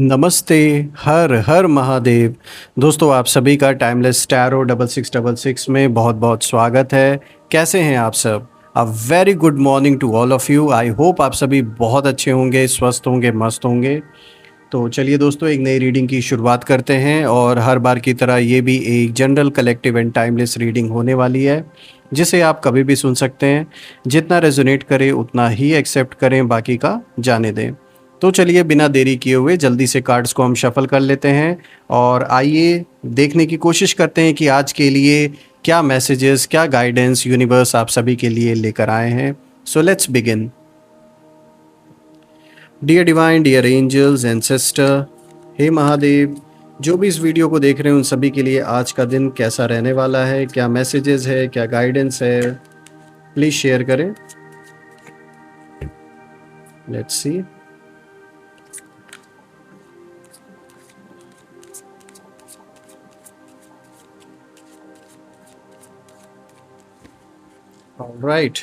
नमस्ते। हर हर महादेव। दोस्तों, आप सभी का टाइमलेस टैरो 6666 में बहुत बहुत स्वागत है। कैसे हैं आप सब? A very good morning to all of you. I hope आप सभी बहुत अच्छे होंगे, स्वस्थ होंगे, मस्त होंगे। तो चलिए दोस्तों, एक नई रीडिंग की शुरुआत करते हैं और हर बार की तरह ये भी एक general collective and timeless reading होने वाली है, जिसे आप कभी भी सुन सकते हैं। जितना रेजोनेट करे उतना ही एक्सेप्ट करें, बाकी का जाने दें। तो चलिए, बिना देरी किए हुए जल्दी से कार्ड्स को हम शफल कर लेते हैं और आइए देखने की कोशिश करते हैं कि आज के लिए क्या मैसेजेस, क्या गाइडेंस यूनिवर्स आप सभी के लिए लेकर आए हैं। So let's begin. Dear divine, dear angels, ancestor, हे महादेव, जो भी इस वीडियो को देख रहे हैं उन सभी के लिए आज का दिन कैसा रहने वाला है, क्या मैसेजेस है, क्या गाइडेंस है, प्लीज़ शेयर करें। Let's see. राइट,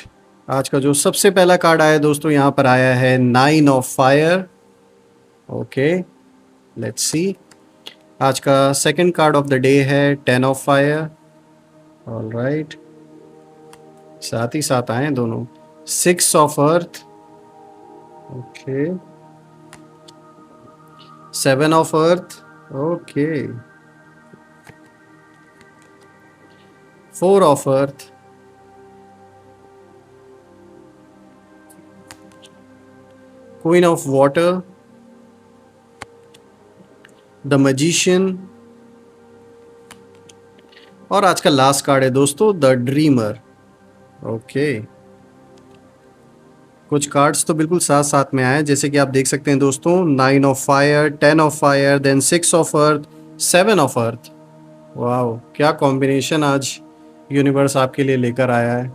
आज का जो सबसे पहला कार्ड आया दोस्तों, यहाँ पर आया है 9 of fire. Okay, let's see. आज का second card of the day है 10 ऑफ फायर। ऑल राइट, साथ ही साथ आए दोनों। 6 of earth. Okay, 7 of earth. Okay, 4 of earth. Queen of water, the magician, और आज का लास्ट कार्ड है दोस्तों द ड्रीमर। ओके, कुछ कार्ड्स तो बिल्कुल साथ साथ में आए, जैसे कि आप देख सकते हैं दोस्तों। 9 of fire, 10 of fire, then 6 of earth, 7 of earth. वाह, क्या कॉम्बिनेशन आज यूनिवर्स आपके लिए लेकर आया है।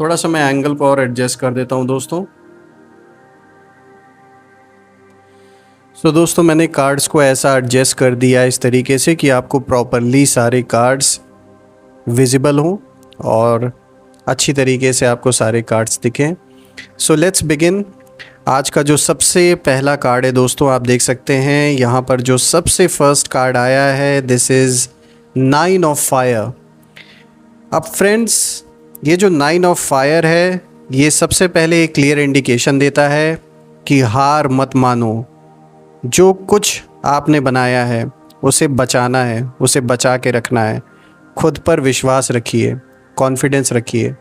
थोड़ा सा मैं एंगल को और एडजस्ट कर देता हूं दोस्तों। दोस्तों, मैंने कार्ड्स को ऐसा एडजस्ट कर दिया इस तरीके से कि आपको प्रॉपरली सारे कार्ड्स विजिबल हों और अच्छी तरीके से आपको सारे कार्ड्स दिखें। सो लेट्स बिगिन। आज का जो सबसे पहला कार्ड है दोस्तों, आप देख सकते हैं यहाँ पर जो सबसे फर्स्ट कार्ड आया है, दिस इज़ 9 ऑफ फायर। अब फ्रेंड्स, ये जो 9 ऑफ फायर है, ये सबसे पहले एक क्लियर इंडिकेशन देता है कि हार मत मानो। जो कुछ आपने बनाया है उसे बचाना है, उसे बचा के रखना है। खुद पर विश्वास रखिए, कॉन्फिडेंस रखिए।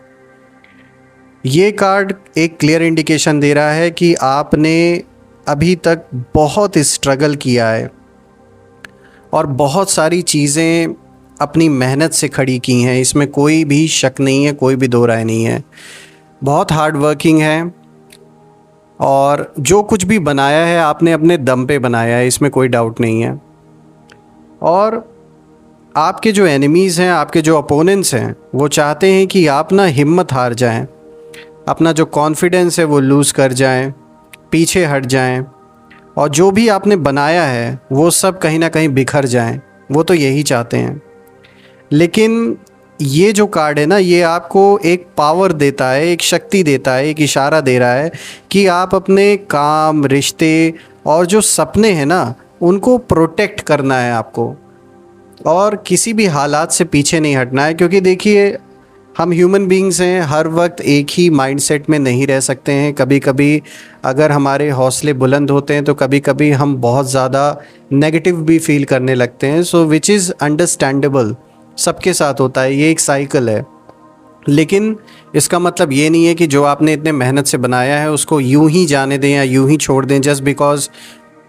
ये कार्ड एक क्लियर इंडिकेशन दे रहा है कि आपने अभी तक बहुत स्ट्रगल किया है और बहुत सारी चीज़ें अपनी मेहनत से खड़ी की हैं, इसमें कोई भी शक नहीं है, कोई भी दो राय नहीं है। बहुत हार्ड वर्किंग है और जो कुछ भी बनाया है आपने अपने दम पे बनाया है, इसमें कोई डाउट नहीं है। और आपके जो एनिमीज़ हैं, आपके जो अपोनेंट्स हैं, वो चाहते हैं कि आप ना हिम्मत हार जाएं, अपना जो कॉन्फिडेंस है वो लूज़ कर जाएं, पीछे हट जाएं और जो भी आपने बनाया है वो सब कहीं ना कहीं बिखर जाएं। वो तो यही चाहते हैं। लेकिन ये जो कार्ड है ना, ये आपको एक पावर देता है, एक शक्ति देता है, एक इशारा दे रहा है कि आप अपने काम, रिश्ते और जो सपने हैं ना, उनको प्रोटेक्ट करना है आपको और किसी भी हालात से पीछे नहीं हटना है। क्योंकि देखिए, हम ह्यूमन बीइंग्स हैं, हर वक्त एक ही माइंडसेट में नहीं रह सकते हैं। कभी कभी अगर हमारे हौसले बुलंद होते हैं तो कभी कभी हम बहुत ज़्यादा नेगेटिव भी फील करने लगते हैं। सो विच इज़ अंडरस्टैंडेबल, सबके साथ होता है, ये एक साइकिल है। लेकिन इसका मतलब ये नहीं है कि जो आपने इतने मेहनत से बनाया है उसको यूं ही जाने दें या यूं ही छोड़ दें जस्ट बिकॉज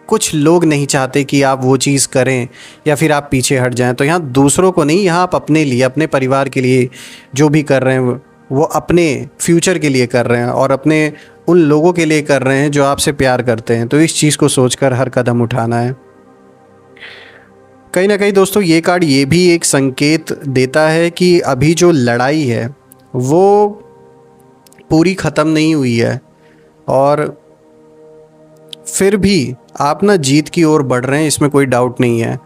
कुछ लोग नहीं चाहते कि आप वो चीज़ करें या फिर आप पीछे हट जाएं। तो यहाँ दूसरों को नहीं, यहाँ आप अपने लिए, अपने परिवार के लिए जो भी कर रहे हैं वो अपने फ्यूचर के लिए कर रहे हैं और अपने उन लोगों के लिए कर रहे हैं जो आपसे प्यार करते हैं। तो इस चीज़ को सोचकर हर कदम उठाना है। कहीं ना कहीं दोस्तों, ये कार्ड ये भी एक संकेत देता है कि अभी जो लड़ाई है वो पूरी ख़त्म नहीं हुई है और फिर भी आप ना जीत की ओर बढ़ रहे हैं, इसमें कोई डाउट नहीं है।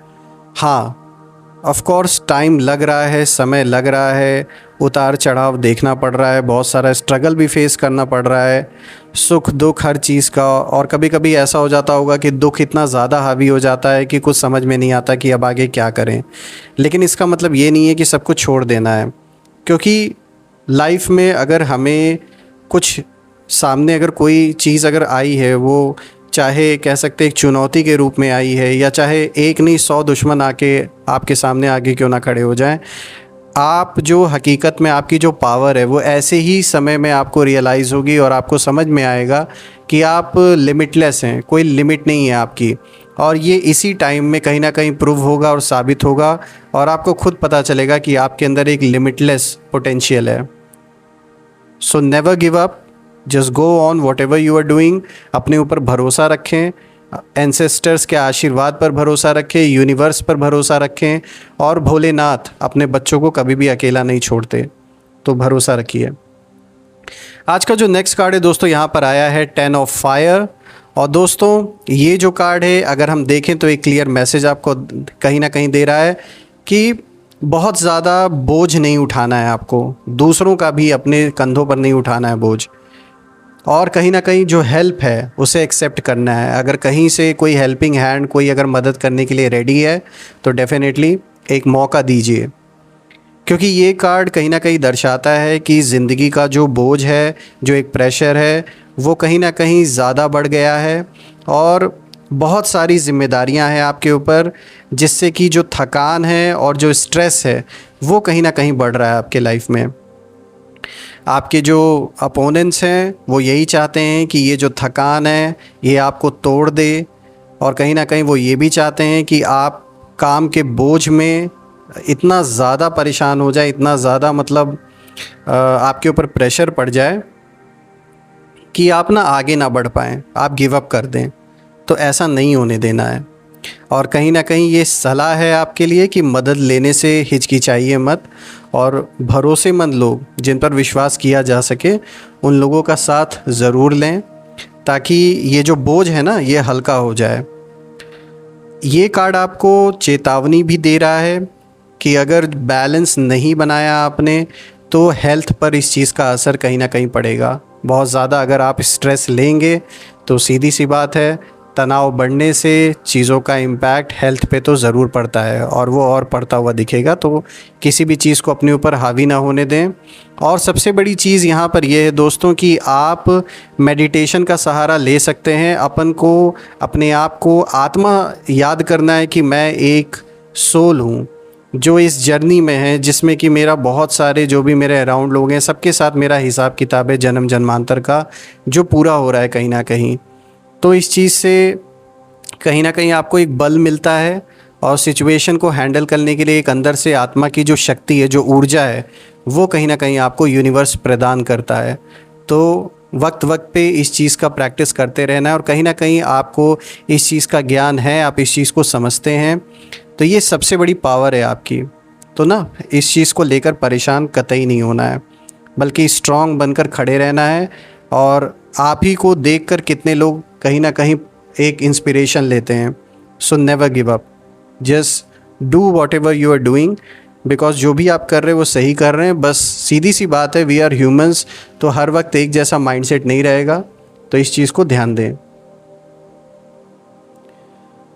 हाँ, ऑफ कोर्स टाइम लग रहा है, समय लग रहा है, उतार चढ़ाव देखना पड़ रहा है, बहुत सारा स्ट्रगल भी फेस करना पड़ रहा है, सुख दुख हर चीज़ का। और कभी कभी ऐसा हो जाता होगा कि दुख इतना ज़्यादा हावी हो जाता है कि कुछ समझ में नहीं आता कि अब आगे क्या करें। लेकिन इसका मतलब ये नहीं है कि सब कुछ छोड़ देना है, क्योंकि लाइफ में अगर हमें कुछ सामने अगर कोई चीज़ अगर आई है, वो चाहे कह सकते एक चुनौती के रूप में आई है, या चाहे एक नहीं 100 दुश्मन आके आपके सामने आगे क्यों ना खड़े हो जाएं, आप जो हकीकत में आपकी जो पावर है वो ऐसे ही समय में आपको रियलाइज़ होगी और आपको समझ में आएगा कि आप लिमिटलेस हैं, कोई लिमिट नहीं है आपकी। और ये इसी टाइम में कहीं ना कहीं प्रूव होगा और साबित होगा, और आपको खुद पता चलेगा कि आपके अंदर एक लिमिटलेस पोटेंशियल है। So never give up, just go on whatever you are doing. अपने ऊपर भरोसा रखें, एंसेस्टर्स के आशीर्वाद पर भरोसा रखें, यूनिवर्स पर भरोसा रखें, और भोलेनाथ अपने बच्चों को कभी भी अकेला नहीं छोड़ते, तो भरोसा रखिए। आज का जो नेक्स्ट कार्ड है दोस्तों, यहाँ पर आया है 10 ऑफ फायर। और दोस्तों ये जो कार्ड है अगर हम देखें तो एक क्लियर मैसेज आपको कहीं ना कहीं दे रहा है कि बहुत ज़्यादा बोझ नहीं उठाना है आपको, दूसरों का भी अपने कंधों पर नहीं उठाना है बोझ, और कहीं ना कहीं जो हेल्प है उसे एक्सेप्ट करना है। अगर कहीं से कोई हेल्पिंग हैंड, कोई अगर मदद करने के लिए रेडी है तो डेफिनेटली एक मौका दीजिए, क्योंकि ये कार्ड कहीं ना कहीं दर्शाता है कि ज़िंदगी का जो बोझ है, जो एक प्रेशर है, वो कहीं ना कहीं ज़्यादा बढ़ गया है, और बहुत सारी जिम्मेदारियां हैं आपके ऊपर, जिससे कि जो थकान है और जो स्ट्रेस है वो कहीं ना कहीं बढ़ रहा है आपके लाइफ में। आपके जो अपोनेंट्स हैं वो यही चाहते हैं कि ये जो थकान है ये आपको तोड़ दे, और कहीं ना कहीं वो ये भी चाहते हैं कि आप काम के बोझ में इतना ज़्यादा परेशान हो जाए, इतना ज़्यादा मतलब आपके ऊपर प्रेशर पड़ जाए कि आप ना आगे ना बढ़ पाएँ, आप गिव अप कर दें। तो ऐसा नहीं होने देना है। और कहीं ना कहीं ये सलाह है आपके लिए कि मदद लेने से हिचकिचाइए मत, और भरोसेमंद लोग जिन पर विश्वास किया जा सके उन लोगों का साथ ज़रूर लें, ताकि ये जो बोझ है ना ये हल्का हो जाए। ये कार्ड आपको चेतावनी भी दे रहा है कि अगर बैलेंस नहीं बनाया आपने तो हेल्थ पर इस चीज़ का असर कहीं ना कहीं पड़ेगा। बहुत ज़्यादा अगर आप स्ट्रेस लेंगे तो सीधी सी बात है, तनाव बढ़ने से चीज़ों का इम्पैक्ट हेल्थ पे तो ज़रूर पड़ता है, और वो और पड़ता हुआ दिखेगा। तो किसी भी चीज़ को अपने ऊपर हावी ना होने दें। और सबसे बड़ी चीज़ यहाँ पर यह है दोस्तों कि आप मेडिटेशन का सहारा ले सकते हैं। अपन को अपने आप को आत्मा याद करना है कि मैं एक सोल हूँ जो इस जर्नी में है, जिसमें कि मेरा बहुत सारे जो भी मेरे अराउंड लोग हैं सबके साथ मेरा हिसाब किताब है जन्म जन्मांतर का, जो पूरा हो रहा है कहीं ना कहीं। तो इस चीज़ से कहीं ना कहीं आपको एक बल मिलता है, और सिचुएशन को हैंडल करने के लिए एक अंदर से आत्मा की जो शक्ति है, जो ऊर्जा है, वो कहीं ना कहीं आपको यूनिवर्स प्रदान करता है। तो वक्त वक्त पे इस चीज़ का प्रैक्टिस करते रहना है, और कहीं ना कहीं आपको इस चीज़ का ज्ञान है, आप इस चीज़ को समझते हैं, तो ये सबसे बड़ी पावर है आपकी। तो ना इस चीज़ को लेकर परेशान कतई नहीं होना है, बल्कि स्ट्रॉन्ग बनकर खड़े रहना है। और आप ही को देखकर कितने लोग कहीं ना कहीं एक इंस्पिरेशन लेते हैं। So never give up, just do whatever you are doing, because जो भी आप कर रहे हैं वो सही कर रहे हैं। बस सीधी सी बात है, वी आर ह्यूमंस, तो हर वक्त एक जैसा माइंडसेट नहीं रहेगा, तो इस चीज़ को ध्यान दें।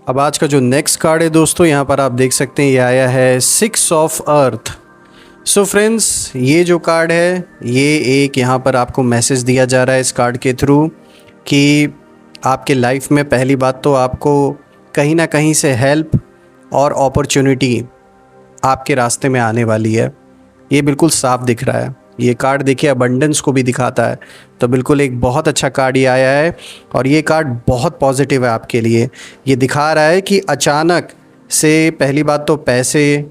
अब आज का जो नेक्स्ट कार्ड है दोस्तों, यहाँ पर आप देख सकते हैं ये आया है 6 ऑफ अर्थ। सो फ्रेंड्स, ये जो कार्ड है ये एक यहाँ पर आपको मैसेज दिया जा रहा है इस कार्ड के थ्रू कि आपके लाइफ में पहली बात तो आपको कहीं ना कहीं से हेल्प और अपॉर्चुनिटी आपके रास्ते में आने वाली है। ये बिल्कुल साफ दिख रहा है। ये कार्ड देखिए अबंडेंस को भी दिखाता है, तो बिल्कुल एक बहुत अच्छा कार्ड ये आया है, और ये कार्ड बहुत पॉजिटिव है आपके लिए। ये दिखा रहा है कि अचानक से पहली बात तो पैसे,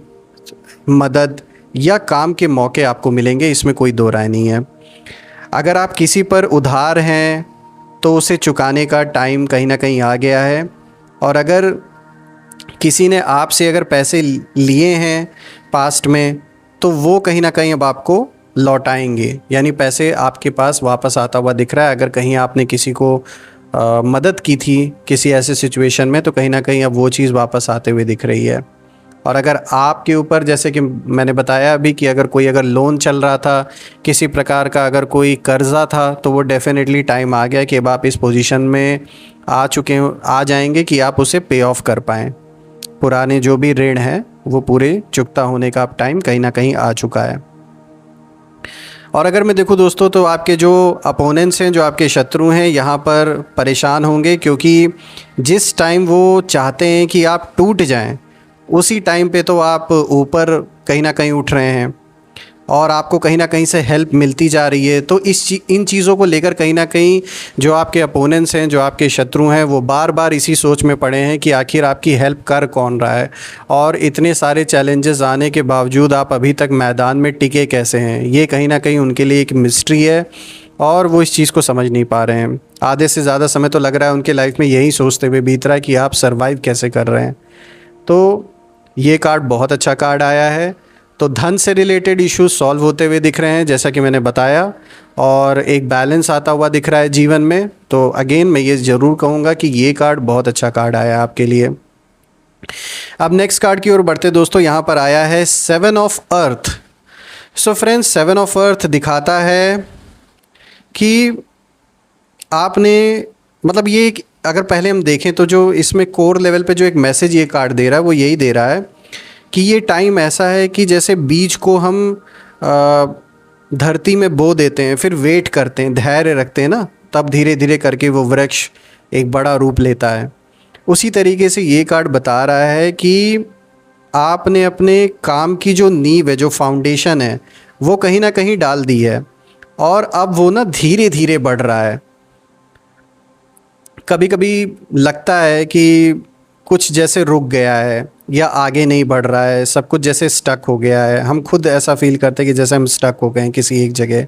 मदद या काम के मौके आपको मिलेंगे, इसमें कोई दो राय नहीं है। अगर आप किसी पर उधार हैं तो उसे चुकाने का टाइम कहीं ना कहीं आ गया है, और अगर किसी ने आपसे अगर पैसे लिए हैं पास्ट में तो वो कहीं ना कहीं अब आपको लौटाएंगे, यानी पैसे आपके पास वापस आता हुआ दिख रहा है। अगर कहीं आपने किसी को मदद की थी किसी ऐसे सिचुएशन में, तो कहीं ना कहीं अब वो चीज़ वापस आते हुए दिख रही है। और अगर आपके ऊपर, जैसे कि मैंने बताया अभी, कि अगर लोन चल रहा था, किसी प्रकार का अगर कोई कर्ज़ा था, तो वो डेफ़िनेटली टाइम आ गया कि अब आप इस पोजीशन में आ जाएंगे कि आप उसे पे ऑफ कर पाएँ। पुराने जो भी ऋण हैं वो पूरे चुकता होने का अब टाइम कहीं ना कहीं आ चुका है। और अगर मैं देखूं दोस्तों, तो आपके जो अपोनेंट्स हैं, जो आपके शत्रु हैं, यहाँ पर परेशान होंगे, क्योंकि जिस टाइम वो चाहते हैं कि आप टूट जाएं, उसी टाइम पे तो आप ऊपर कहीं ना कहीं उठ रहे हैं और आपको कहीं ना कहीं से हेल्प मिलती जा रही है। तो इन चीज़ों को लेकर कहीं ना कहीं जो आपके अपोनेंट्स हैं, जो आपके शत्रु हैं, वो बार बार इसी सोच में पड़े हैं कि आखिर आपकी हेल्प कर कौन रहा है, और इतने सारे चैलेंजेस आने के बावजूद आप अभी तक मैदान में टिके कैसे हैं। ये कहीं ना कहीं उनके लिए एक मिस्ट्री है और वो इस चीज़ को समझ नहीं पा रहे हैं। आधे से ज़्यादा समय तो लग रहा है उनके लाइफ में यही सोचते हुए बीत रहा है कि आप सर्वाइव कैसे कर रहे हैं। तो ये कार्ड बहुत अच्छा कार्ड आया है। तो धन से रिलेटेड इश्यूज सॉल्व होते हुए दिख रहे हैं, जैसा कि मैंने बताया, और एक बैलेंस आता हुआ दिख रहा है जीवन में। तो अगेन मैं ये ज़रूर कहूँगा कि ये कार्ड बहुत अच्छा कार्ड आया आपके लिए। अब नेक्स्ट कार्ड की ओर बढ़ते दोस्तों, यहाँ पर आया है 7 of earth. So friends, 7 of अर्थ दिखाता है कि आपने, मतलब ये अगर पहले हम देखें तो जो इसमें कोर लेवल पे जो एक मैसेज ये कार्ड दे रहा है वो यही दे रहा है कि ये टाइम ऐसा है कि जैसे बीज को हम धरती में बो देते हैं, फिर वेट करते हैं, धैर्य रखते हैं ना, तब धीरे धीरे करके वो वृक्ष एक बड़ा रूप लेता है। उसी तरीके से ये कार्ड बता रहा है कि आपने अपने काम की जो नींव है, जो फाउंडेशन है, वो कहीं ना कहीं डाल दी है और अब वो ना धीरे धीरे बढ़ रहा है। कभी कभी लगता है कि कुछ जैसे रुक गया है या आगे नहीं बढ़ रहा है, सब कुछ जैसे स्टक हो गया है। हम खुद ऐसा फील करते हैं कि जैसे हम स्टक हो गए हैं किसी एक जगह।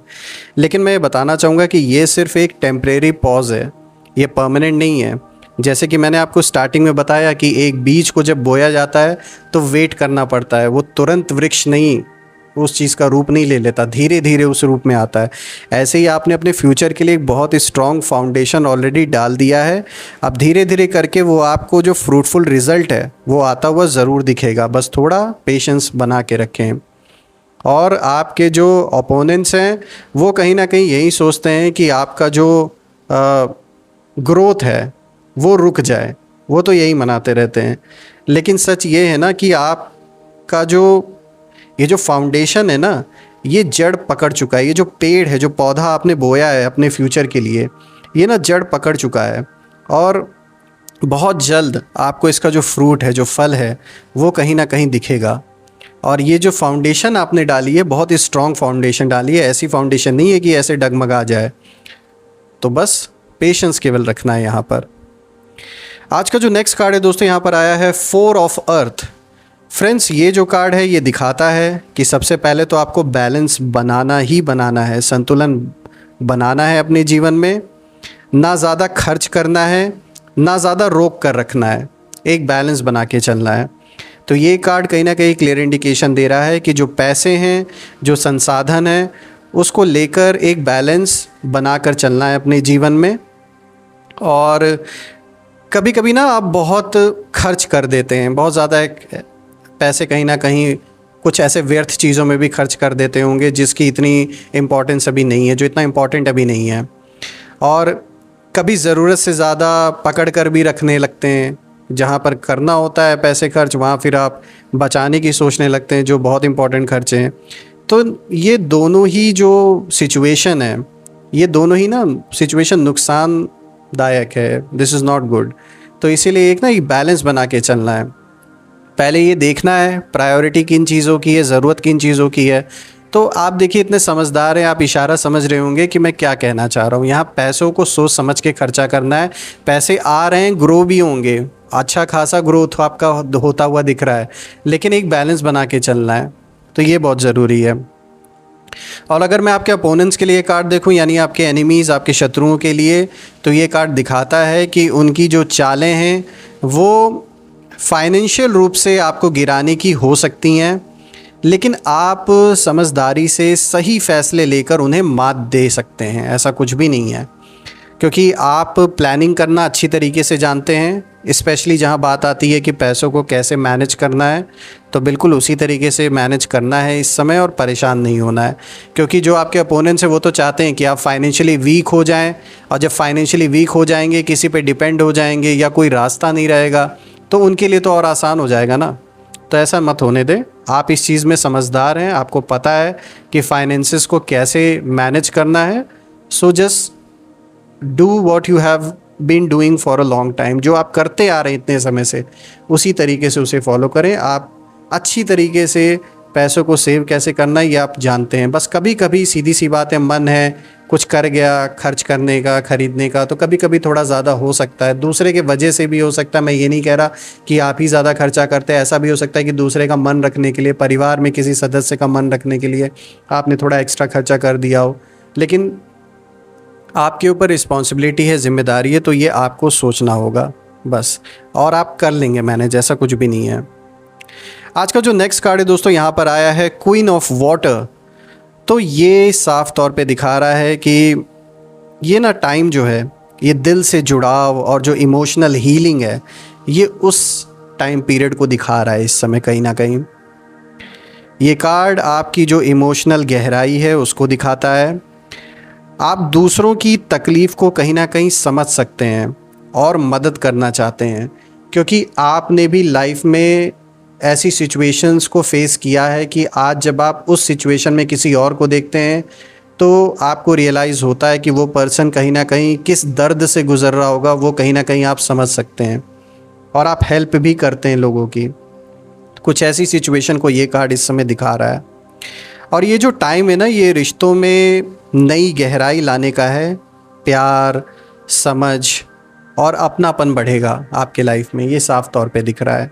लेकिन मैं ये बताना चाहूँगा कि ये सिर्फ एक टेम्परेरी पॉज है, ये परमानेंट नहीं है। जैसे कि मैंने आपको स्टार्टिंग में बताया कि एक बीज को जब बोया जाता है तो वेट करना पड़ता है, वो तुरंत वृक्ष नहीं, उस चीज़ का रूप नहीं ले लेता, धीरे धीरे उस रूप में आता है। ऐसे ही आपने अपने फ्यूचर के लिए एक बहुत ही स्ट्रॉन्ग फाउंडेशन ऑलरेडी डाल दिया है। अब धीरे धीरे करके वो आपको जो फ्रूटफुल रिज़ल्ट है वो आता हुआ ज़रूर दिखेगा। बस थोड़ा पेशेंस बना के रखें। और आपके जो ओपोनेंट्स हैं वो कहीं ना कहीं यही सोचते हैं कि आपका जो ग्रोथ है वो रुक जाए, वो तो यही मनाते रहते हैं। लेकिन सच ये है ना कि आपका ये जो फाउंडेशन है ना, ये जड़ पकड़ चुका है। ये जो पेड़ है, जो पौधा आपने बोया है अपने फ्यूचर के लिए, ये ना जड़ पकड़ चुका है और बहुत जल्द आपको इसका जो फ्रूट है, जो फल है, वो कहीं ना कहीं दिखेगा। और ये जो फाउंडेशन आपने डाली है, बहुत ही स्ट्रॉन्ग फाउंडेशन डाली है। ऐसी फाउंडेशन नहीं है कि ऐसे डगमगा जाए। तो बस पेशेंस केवल रखना है यहाँ पर। आज का जो नेक्स्ट कार्ड है दोस्तों, यहाँ पर आया है 4 ऑफ अर्थ। फ्रेंड्स, ये जो कार्ड है ये दिखाता है कि सबसे पहले तो आपको बैलेंस बनाना ही बनाना है, संतुलन बनाना है अपने जीवन में। ना ज़्यादा खर्च करना है, ना ज़्यादा रोक कर रखना है, एक बैलेंस बना के चलना है। तो ये कार्ड कहीं ना कहीं क्लियर इंडिकेशन दे रहा है कि जो पैसे हैं, जो संसाधन हैं, उसको लेकर एक बैलेंस बनाकर चलना है अपने जीवन में। और कभी कभी ना आप बहुत खर्च कर देते हैं, बहुत ज़्यादा पैसे कहीं ना कहीं कुछ ऐसे व्यर्थ चीज़ों में भी खर्च कर देते होंगे जिसकी इतनी इम्पोर्टेंस अभी नहीं है, जो इतना इम्पोर्टेंट अभी नहीं है। और कभी ज़रूरत से ज़्यादा पकड़ कर भी रखने लगते हैं, जहाँ पर करना होता है पैसे खर्च, वहाँ फिर आप बचाने की सोचने लगते हैं जो बहुत इम्पोर्टेंट खर्चे हैं। तो ये दोनों ही जो सिचुएशन है, ये दोनों ही ना सिचुएशन नुकसानदायक है। This is not good. तो इसीलिए एक ना एक बैलेंस बना के चलना है। पहले ये देखना है प्रायोरिटी किन चीज़ों की है, ज़रूरत किन चीज़ों की है। तो आप देखिए इतने समझदार हैं, आप इशारा समझ रहे होंगे कि मैं क्या कहना चाह रहा हूँ। यहाँ पैसों को सोच समझ के खर्चा करना है। पैसे आ रहे हैं, ग्रो भी होंगे, अच्छा खासा ग्रोथ आपका होता हुआ दिख रहा है, लेकिन एक बैलेंस बना के चलना है। तो ये बहुत ज़रूरी है। और अगर मैं आपके अपोनेंट्स के लिए कार्ड देखूं, यानी आपके एनिमीज़, आपके शत्रुओं के लिए, तो ये कार्ड दिखाता है कि उनकी जो चालें हैं वो फाइनेंशियल रूप से आपको गिराने की हो सकती हैं, लेकिन आप समझदारी से सही फैसले लेकर उन्हें मात दे सकते हैं। ऐसा कुछ भी नहीं है, क्योंकि आप प्लानिंग करना अच्छी तरीके से जानते हैं। स्पेशली जहाँ बात आती है कि पैसों को कैसे मैनेज करना है, तो बिल्कुल उसी तरीके से मैनेज करना है इस समय और परेशान नहीं होना है। क्योंकि जो आपके अपोनेंट्स हैं वो तो चाहते हैं कि आप फाइनेंशियली वीक हो जाएं, और जब फाइनेंशियली वीक हो जाएंगे, किसी पे डिपेंड हो जाएंगे या कोई रास्ता नहीं रहेगा, तो उनके लिए तो और आसान हो जाएगा ना। तो ऐसा मत होने दें। आप इस चीज़ में समझदार हैं, आपको पता है कि फाइनेंसेस को कैसे मैनेज करना है। So just do what you have been doing for a long time. जो आप करते आ रहे हैं इतने समय से, उसी तरीके से उसे फॉलो करें। आप अच्छी तरीके से पैसों को सेव कैसे करना है ये आप जानते हैं। बस कभी कभी सीधी सी बात है, मन है कुछ कर गया खर्च करने का, ख़रीदने का, तो कभी कभी थोड़ा ज़्यादा हो सकता है। दूसरे के वजह से भी हो सकता है। मैं ये नहीं कह रहा कि आप ही ज़्यादा खर्चा करते हैं। ऐसा भी हो सकता है कि दूसरे का मन रखने के लिए, परिवार में किसी सदस्य का मन रखने के लिए आपने थोड़ा एक्स्ट्रा खर्चा कर दिया हो। लेकिन आपके ऊपर रिस्पॉन्सिबिलिटी है, जिम्मेदारी है, तो ये आपको सोचना होगा बस, और आप कर लेंगे मैनेज, ऐसा कुछ भी नहीं है। आज का जो नेक्स्ट कार्ड है दोस्तों, यहाँ पर आया है क्वीन ऑफ वाटर। तो ये साफ तौर पे दिखा रहा है कि ये ना टाइम जो है, ये दिल से जुड़ाव और जो इमोशनल हीलिंग है, ये उस टाइम पीरियड को दिखा रहा है इस समय कहीं ना कहीं। ये कार्ड आपकी जो इमोशनल गहराई है उसको दिखाता है। आप दूसरों की तकलीफ़ को कहीं ना कहीं समझ सकते हैं और मदद करना चाहते हैं, क्योंकि आपने भी लाइफ में ऐसी सिचुएशंस को फेस किया है कि आज जब आप उस सिचुएशन में किसी और को देखते हैं तो आपको रियलाइज़ होता है कि वो पर्सन कहीं ना कहीं किस दर्द से गुज़र रहा होगा, वो कहीं ना कहीं आप समझ सकते हैं और आप हेल्प भी करते हैं लोगों की। कुछ ऐसी सिचुएशन को ये कार्ड इस समय दिखा रहा है। और ये जो टाइम है ना, ये रिश्तों में नई गहराई लाने का है। प्यार, समझ और अपनापन बढ़ेगा आपके लाइफ में, ये साफ तौर पे दिख रहा है।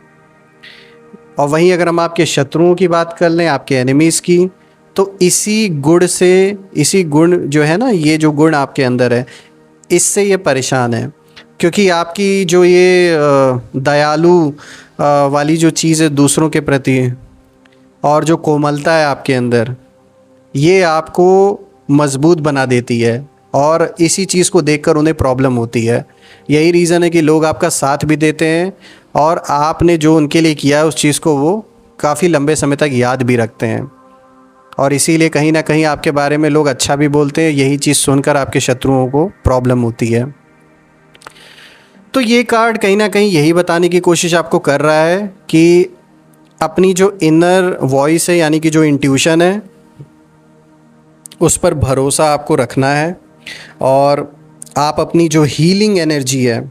और वहीं अगर हम आपके शत्रुओं की बात कर लें, आपके एनिमीज़ की, तो इसी गुण जो है ना, ये जो गुण आपके अंदर है, इससे ये परेशान है। क्योंकि आपकी जो ये दयालु वाली जो चीज़ है दूसरों के प्रति, और जो कोमलता है आपके अंदर, ये आपको मजबूत बना देती है। और इसी चीज़ को देखकर उन्हें प्रॉब्लम होती है। यही रीज़न है कि लोग आपका साथ भी देते हैं, और आपने जो उनके लिए किया है उस चीज़ को वो काफ़ी लंबे समय तक याद भी रखते हैं। और इसीलिए कहीं ना कहीं आपके बारे में लोग अच्छा भी बोलते हैं। यही चीज़ सुनकर आपके शत्रुओं को प्रॉब्लम होती है। तो ये कार्ड कहीं ना कहीं यही बताने की कोशिश आपको कर रहा है कि अपनी जो इनर वॉइस है, यानी कि जो इंट्यूशन है, उस पर भरोसा आपको रखना है। और आप अपनी जो हीलिंग एनर्जी है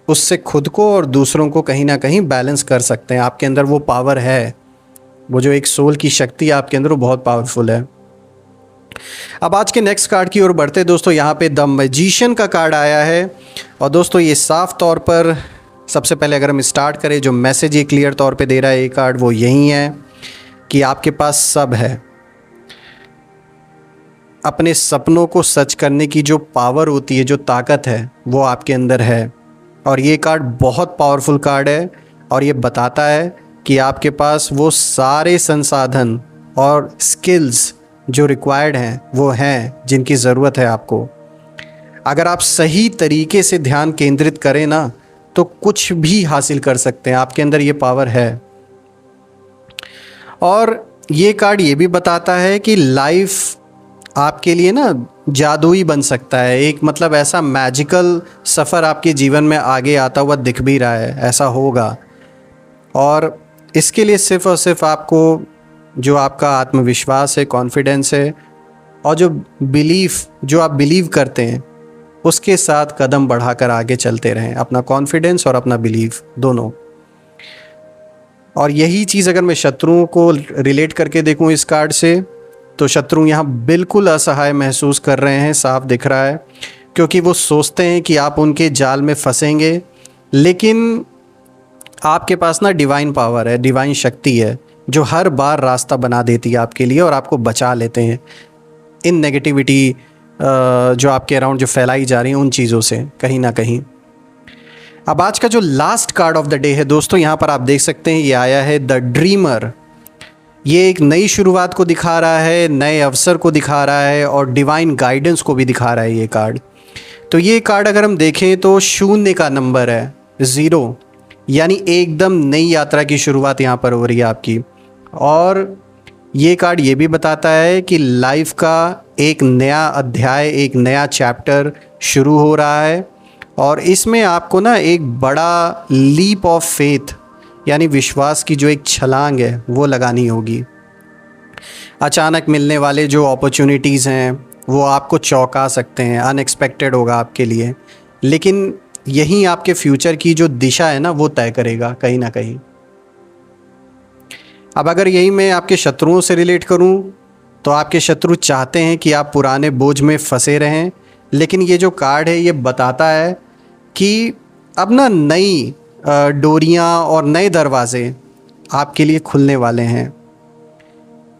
उससे खुद को और दूसरों को कहीं ना कहीं बैलेंस कर सकते हैं। आपके अंदर वो पावर है, वो जो एक सोल की शक्ति है आपके अंदर, वो बहुत पावरफुल है। अब आज के नेक्स्ट कार्ड की ओर बढ़ते दोस्तों, यहाँ पे द मैजिशियन का कार्ड आया है। और दोस्तों ये साफ तौर पर, सबसे पहले अगर हम स्टार्ट करें, जो मैसेज ये क्लियर तौर पे दे रहा है ये कार्ड, वो यही है कि आपके पास सब है। अपने सपनों को सच करने की जो पावर होती है, जो ताकत है, वो आपके अंदर है। और ये कार्ड बहुत पावरफुल कार्ड है, और ये बताता है कि आपके पास वो सारे संसाधन और स्किल्स जो रिक्वायर्ड हैं वो हैं, जिनकी ज़रूरत है आपको। अगर आप सही तरीके से ध्यान केंद्रित करें ना, तो कुछ भी हासिल कर सकते हैं। आपके अंदर ये पावर है। और ये कार्ड ये भी बताता है कि लाइफ आपके लिए ना जादुई बन सकता है। एक मतलब ऐसा मैजिकल सफ़र आपके जीवन में आगे आता हुआ दिख भी रहा है, ऐसा होगा। और इसके लिए सिर्फ़ और सिर्फ आपको जो आपका आत्मविश्वास है, कॉन्फिडेंस है, और जो आप बिलीव करते हैं, उसके साथ कदम बढ़ाकर आगे चलते रहें। अपना कॉन्फिडेंस और अपना बिलीव दोनों। और यही चीज़ अगर मैं शत्रुओं को रिलेट करके देखूं इस कार्ड से, तो शत्रु यहाँ बिल्कुल असहाय महसूस कर रहे हैं, साफ दिख रहा है। क्योंकि वो सोचते हैं कि आप उनके जाल में फंसेंगे, लेकिन आपके पास ना डिवाइन पावर है, डिवाइन शक्ति है, जो हर बार रास्ता बना देती है आपके लिए, और आपको बचा लेते हैं इन नेगेटिविटी जो आपके अराउंड जो फैलाई जा रही हैं उन चीज़ों से कहीं ना कहीं। अब आज का जो last card of the day है दोस्तों, यहाँ पर आप देख सकते हैं ये आया है द ड्रीमर। ये एक नई शुरुआत को दिखा रहा है, नए अवसर को दिखा रहा है, और डिवाइन गाइडेंस को भी दिखा रहा है ये कार्ड। तो ये कार्ड अगर हम देखें तो 0 का नंबर है, 0, यानी एकदम नई यात्रा की शुरुआत यहाँ पर हो रही है आपकी। और ये कार्ड ये भी बताता है कि लाइफ का एक नया अध्याय, एक नया चैप्टर शुरू हो रहा है और इसमें आपको ना एक बड़ा लीप ऑफ फेथ यानी विश्वास की जो एक छलांग है वो लगानी होगी। अचानक मिलने वाले जो अपॉर्चुनिटीज़ हैं वो आपको चौंका सकते हैं, अनएक्सपेक्टेड होगा आपके लिए, लेकिन यही आपके फ्यूचर की जो दिशा है ना वो तय करेगा कहीं ना कहीं। अब अगर यही मैं आपके शत्रुओं से रिलेट करूं तो आपके शत्रु चाहते हैं कि आप पुराने बोझ में फंसे रहें, लेकिन ये जो कार्ड है ये बताता है कि अब ना नई डोरियां और नए दरवाजे आपके लिए खुलने वाले हैं।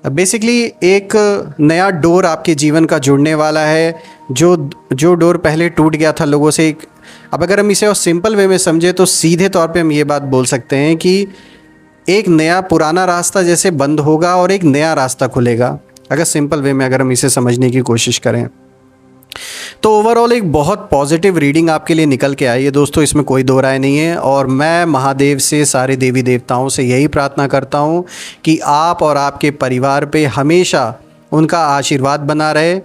बेसिकली एक नया डोर आपके जीवन का जुड़ने वाला है। जो डोर पहले टूट गया था लोगों से, अब अगर हम इसे और सिंपल वे में समझे तो सीधे तौर पे हम ये बात बोल सकते हैं कि एक नया पुराना रास्ता जैसे बंद होगा और एक नया रास्ता खुलेगा, अगर सिंपल वे में अगर हम इसे समझने की कोशिश करें तो। ओवरऑल एक बहुत पॉजिटिव रीडिंग आपके लिए निकल के आई है दोस्तों, इसमें कोई दो राय नहीं है। और मैं महादेव से, सारे देवी देवताओं से यही प्रार्थना करता हूँ कि आप और आपके परिवार पे हमेशा उनका आशीर्वाद बना रहे,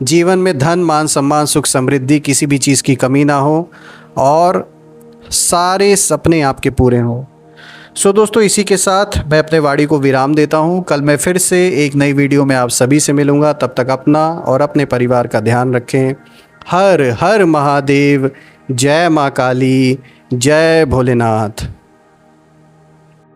जीवन में धन, मान, सम्मान, सुख, समृद्धि, किसी भी चीज़ की कमी ना हो और सारे सपने आपके पूरे हों। सो दोस्तों, इसी के साथ मैं अपने वाणी को विराम देता हूँ। कल मैं फिर से एक नई वीडियो में आप सभी से मिलूँगा। तब तक अपना और अपने परिवार का ध्यान रखें। हर हर महादेव। जय माँ काली, जय भोलेनाथ।